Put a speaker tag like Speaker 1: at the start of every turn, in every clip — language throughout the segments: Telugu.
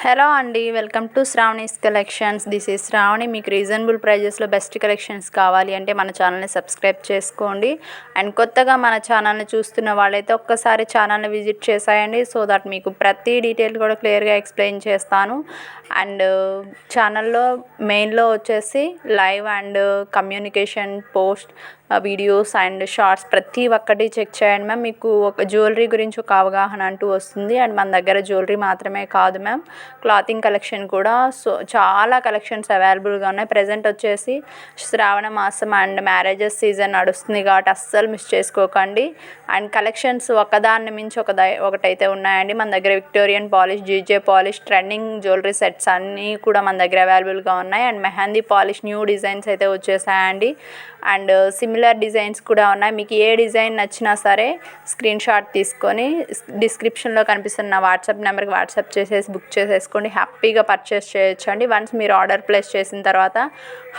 Speaker 1: హలో అండి, welcome to Shravani's collections. This is Shravani. మీకు రీజనబుల్ ప్రైజెస్లో బెస్ట్ కలెక్షన్స్ కావాలి అంటే మన ఛానల్ని సబ్స్క్రైబ్ చేసుకోండి. అండ్ కొత్తగా మన ఛానల్ని చూస్తున్న వాళ్ళైతే ఒక్కసారి ఛానల్ని విజిట్ చేసేయండి, సో దట్ మీకు ప్రతి డీటెయిల్ కూడా క్లియర్గా ఎక్స్ప్లెయిన్ చేస్తాను. అండ్ ఛానల్లో మెయిన్లో వచ్చేసి live and communication post videos and shorts ప్రతి ఒక్కటి చెక్ చేయండి మ్యామ్. మీకు ఒక జ్యువెలరీ గురించి ఒక అవగాహన అంటూ వస్తుంది. అండ్ మన దగ్గర జ్యువెలరీ మాత్రమే కాదు మ్యామ్, క్లాతింగ్ కలెక్షన్ కూడా చాలా కలెక్షన్స్ అవైలబుల్గా ఉన్నాయి. ప్రజెంట్ వచ్చేసి శ్రావణ మాసం అండ్ మ్యారేజెస్ సీజన్ నడుస్తుంది కాబట్టి అస్సలు మిస్ చేసుకోకండి. అండ్ కలెక్షన్స్ ఒకదాన్ని మించి ఒకటైతే ఉన్నాయండి. మన దగ్గర Victorian polish, GJ polish, trending jewellery sets అన్నీ కూడా మన దగ్గర అవైలబుల్గా ఉన్నాయి. And mehndi polish new designs అయితే వచ్చేసాయండి. అండ్ సిమిలర్ డిజైన్స్ కూడా ఉన్నాయి. మీకు ఏ డిజైన్ నచ్చినా సరే స్క్రీన్ షాట్ తీసుకొని డిస్క్రిప్షన్లో కనిపిస్తున్న వాట్సాప్ నెంబర్కి వాట్సాప్ చేసేసి బుక్ చేసేసుకోండి. హ్యాపీగా పర్చేస్ చేయొచ్చండి. వన్స్ మీరు ఆర్డర్ ప్లేస్ చేసిన తర్వాత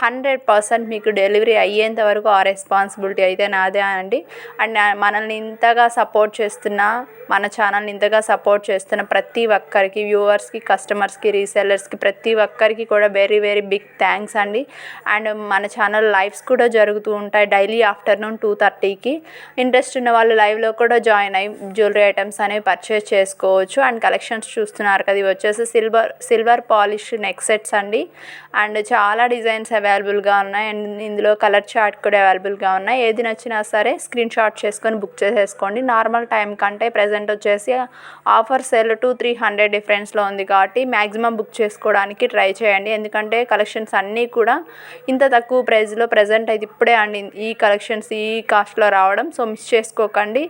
Speaker 1: 100% మీకు డెలివరీ అయ్యేంత వరకు ఆ రెస్పాన్సిబిలిటీ అయితే నాదే అండి. అండ్ మనల్ని ఇంతగా సపోర్ట్ చేస్తున్న, మన ఛానల్ని ఇంతగా సపోర్ట్ చేస్తున్న ప్రతి ఒక్కరికి, వ్యూవర్స్కి, కస్టమర్స్కి, రీసెల్లర్స్కి ప్రతి ఒక్కరికి కూడా వెరీ వెరీ బిగ్ థ్యాంక్స్ అండి. అండ్ మన ఛానల్ లైవ్స్ కూడా జరుగుతూ ఉంటాయి డైలీ ఆఫ్టర్నూన్ 2:30కి. ఇంట్రెస్ట్ ఉన్న వాళ్ళు లైవ్లో కూడా జాయిన్ అయ్యి జ్యువెలరీ ఐటమ్స్ అనేవి పర్చేస్ చేసుకోవచ్చు. అండ్ కలెక్షన్స్ చూస్తున్నారు కదా, ఇవి వచ్చేసి సిల్వర్ పాలిష్ నెక్ సెట్స్ అండి. అండ్ చాలా డిజైన్స్ అవైలబుల్గా ఉన్నాయి. అండ్ ఇందులో కలర్ చార్ట్ కూడా అవైలబుల్గా ఉన్నాయి. ఏది నచ్చినా సరే స్క్రీన్ షాట్ చేసుకొని బుక్ చేసేసుకోండి. నార్మల్ టైం కంటే ప్రజెంట్ వచ్చేసి ఆఫర్ సేల్ 200-300 డిఫరెన్స్లో ఉంది కాబట్టి మ్యాక్సిమం బుక్ చేసుకోవడానికి ట్రై చేయండి. ఎందుకంటే కలెక్షన్స్ అన్నీ కూడా ఇంత తక్కువ ప్రైస్లో ప్రజెంట్ అయితే ఇప్పుడే అండి ఈ కలెక్షన్స్ ఈ కాస్ట్లో రావడం, సో మిస్ చేసుకోకండి.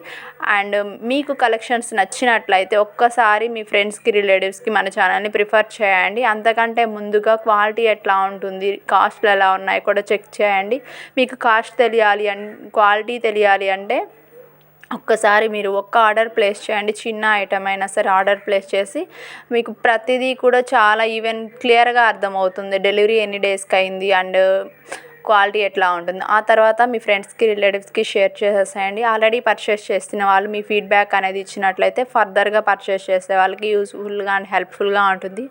Speaker 1: అండ్ మీకు కలెక్షన్స్ నచ్చినట్లయితే ఒక్కసారి మీ ఫ్రెండ్స్కి, రిలేటివ్స్కి మన ఛానల్ని ప్రిఫర్ చేయండి. అంతకంటే ముందుగా క్వాలిటీ ఎట్లా ఉంటుంది, కాస్ట్లు ఎలా ఉన్నాయి కూడా చెక్ చేయండి. మీకు కాస్ట్ తెలియాలి క్వాలిటీ తెలియాలి అంటే ఒక్కసారి మీరు ఒక్క ఆర్డర్ ప్లేస్ చేయండి. చిన్న ఐటమ్ అయినా సరే ఆర్డర్ ప్లేస్ చేసి మీకు ప్రతిదీ కూడా చాలా క్లియర్గా అర్థమవుతుంది. డెలివరీ ఎన్ని డేస్కి అయింది అండ్ క్వాలిటీ ఎట్లా ఉంటుంది. ఆ తర్వాత మీ ఫ్రెండ్స్కి, రిలేటివ్స్కి షేర్ చేసేసేయండి. ఆల్రెడీ పర్చేస్ చేస్తున్న వాళ్ళు మీ ఫీడ్బ్యాక్ అనేది ఇచ్చినట్లయితే ఫర్దర్గా పర్చేస్ చేసే వాళ్ళకి యూస్ఫుల్గా అండ్ హెల్ప్ఫుల్గా ఉంటుంది.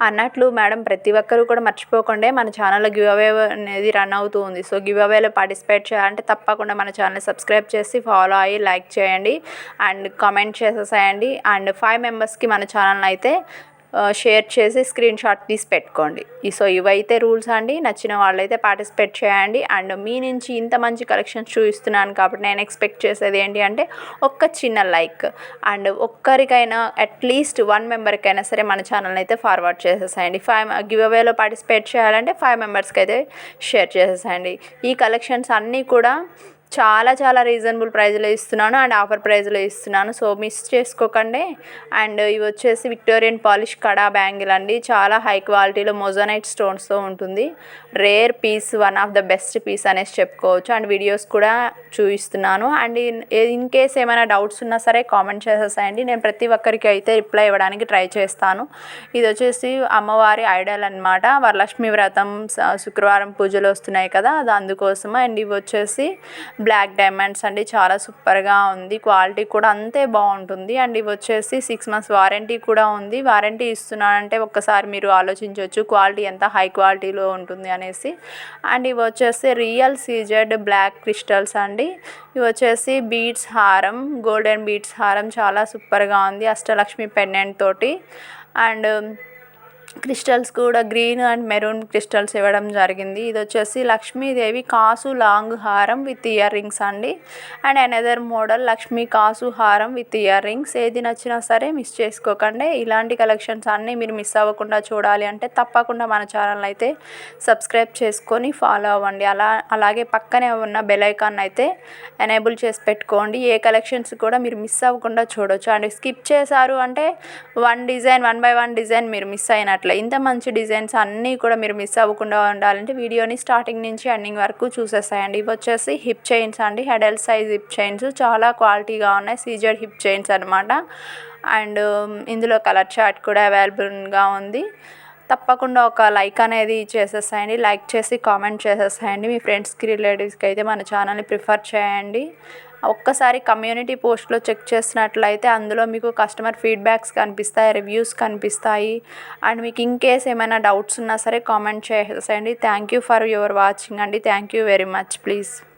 Speaker 1: అన్నట్లు మేడం, ప్రతి ఒక్కరూ కూడా మర్చిపోకుండా మన ఛానల్లో గివ్ అవే అనేది రన్ అవుతూ ఉంది. సో గివ్ అవేలో పార్టిసిపేట్ చేయాలంటే తప్పకుండా మన ఛానల్ని సబ్స్క్రైబ్ చేసి ఫాలో అయ్యి లైక్ చేయండి అండ్ కామెంట్ చేసేసేయండి. అండ్ 5 మెంబర్స్కి మన ఛానల్ని అయితే షేర్ చేసి స్క్రీన్ షాట్ తీసి పెట్టుకోండి. సో ఇవైతే రూల్స్ అండి. నచ్చిన వాళ్ళైతే పార్టిసిపేట్ చేయండి. అండ్ మీ నుంచి ఇంత మంచి కలెక్షన్స్ చూపిస్తున్నాను కాబట్టి నేను ఎక్స్పెక్ట్ చేసేది ఏంటి అంటే ఒక్క చిన్న లైక్ అండ్ ఒక్కరికైనా అట్లీస్ట్ 1 మెంబర్కైనా సరే మన ఛానల్ని అయితే ఫార్వర్డ్ చేసేసేయండి. 5 గివ్ అవేలో పార్టిసిపేట్ చేయాలంటే 5 మెంబర్స్కి అయితే షేర్ చేసేసేయండి. ఈ కలెక్షన్స్ అన్నీ కూడా చాలా చాలా రీజనబుల్ ప్రైస్లో ఇస్తున్నాను అండ్ ఆఫర్ ప్రైస్లో ఇస్తున్నాను, సో మిస్ చేసుకోకండి. అండ్ ఇవి వచ్చేసి విక్టోరియన్ పాలిష్ కడా బ్యాంగిల్ అండి. చాలా హై క్వాలిటీలో మొజోనైట్ స్టోన్స్తో ఉంటుంది. Rare piece, one of the best piece అనేసి చెప్పుకోవచ్చు. అండ్ వీడియోస్ కూడా చూపిస్తున్నాను. అండ్ ఇన్ కేస్ ఏమైనా డౌట్స్ ఉన్నా సరే కామెంట్ చేసేసేయండి. నేను ప్రతి ఒక్కరికి అయితే రిప్లై ఇవ్వడానికి ట్రై చేస్తాను. ఇది వచ్చేసి అమ్మవారి ఐడల్ అనమాట. వరలక్ష్మి వ్రతం, శుక్రవారం పూజలు వస్తున్నాయి కదా, అది అందుకోసం. అండ్ ఇవి వచ్చేసి బ్లాక్ డైమండ్స్ అండి. చాలా సూపర్గా ఉంది. క్వాలిటీ కూడా అంతే బాగుంటుంది. అండ్ ఇవి వచ్చేసి 6 months వారంటీ కూడా ఉంది. వారంటీ ఇస్తున్నానంటే ఒక్కసారి మీరు ఆలోచించవచ్చు క్వాలిటీ ఎంత హై క్వాలిటీలో ఉంటుంది అనేసి. అండ్ ఇవి వచ్చేసి రియల్ సీజెడ్ బ్లాక్ క్రిస్టల్స్ అండి. ఇవి వచ్చేసి బీడ్స్ హారం, గోల్డెన్ బీడ్స్ హారం చాలా సూపర్గా ఉంది. అష్టలక్ష్మి పెండెంట్ తోటి. అండ్ క్రిస్టల్స్ కూడా గ్రీన్ అండ్ మెరూన్ క్రిస్టల్స్ ఇవ్వడం జరిగింది. ఇది వచ్చేసి లక్ష్మీదేవి కాసు లాంగ్ హారం విత్ ఇయర్ రింగ్స్ అండి. అండ్ అనదర్ మోడల్ లక్ష్మీ కాసు హారం విత్ ఇయర్ రింగ్స్. ఏది నచ్చినా సరే మిస్ చేసుకోకండి. ఇలాంటి కలెక్షన్స్ అన్నీ మీరు మిస్ అవ్వకుండా చూడాలి అంటే తప్పకుండా మన ఛానల్ అయితే సబ్స్క్రైబ్ చేసుకొని ఫాలో అవ్వండి. అలాగే పక్కనే ఉన్న బెల్ ఐకాన్ అయితే ఎనేబుల్ చేసి పెట్టుకోండి. ఏ కలెక్షన్స్ కూడా మీరు మిస్ అవ్వకుండా చూడవచ్చు. అండ్ స్కిప్ చేశారు అంటే వన్ బై వన్ డిజైన్ మీరు మిస్ అయినట్లే. ఇంత మంచి డిజైన్స్ అన్నీ కూడా మీరు మిస్ అవ్వకుండా ఉండాలంటే వీడియోని స్టార్టింగ్ నుంచి ఎండింగ్ వరకు చూసేసాయండి. ఇవి వచ్చేసి హిప్ చైన్స్ అండి. హెడల్ సైజ్ హిప్ చైన్స్ చాలా క్వాలిటీగా ఉన్నాయి. సీజెడ్ హిప్ చైన్స్ అనమాట. అండ్ ఇందులో కలర్ చార్ట్ కూడా అవైలబుల్గా ఉంది. తప్పకుండా ఒక లైక్ అనేది చేసేసేయండి. లైక్ చేసి కామెంట్ చేసేసేయండి. మీ ఫ్రెండ్స్కి, రిలేటివ్స్కి అయితే మన ఛానల్ని ప్రిఫర్ చేయండి. ఒక్కసారి కమ్యూనిటీ పోస్ట్లో చెక్ చేసినట్లయితే అందులో మీకు కస్టమర్ ఫీడ్బ్యాక్స్ కనిపిస్తాయి, రివ్యూస్ కనిపిస్తాయి. అండ్ మీకు ఇన్ కేస్ ఏమైనా డౌట్స్ ఉన్నా సరే కామెంట్ చేసేయండి. Thank you for your watching అండి. Thank you very much. Please.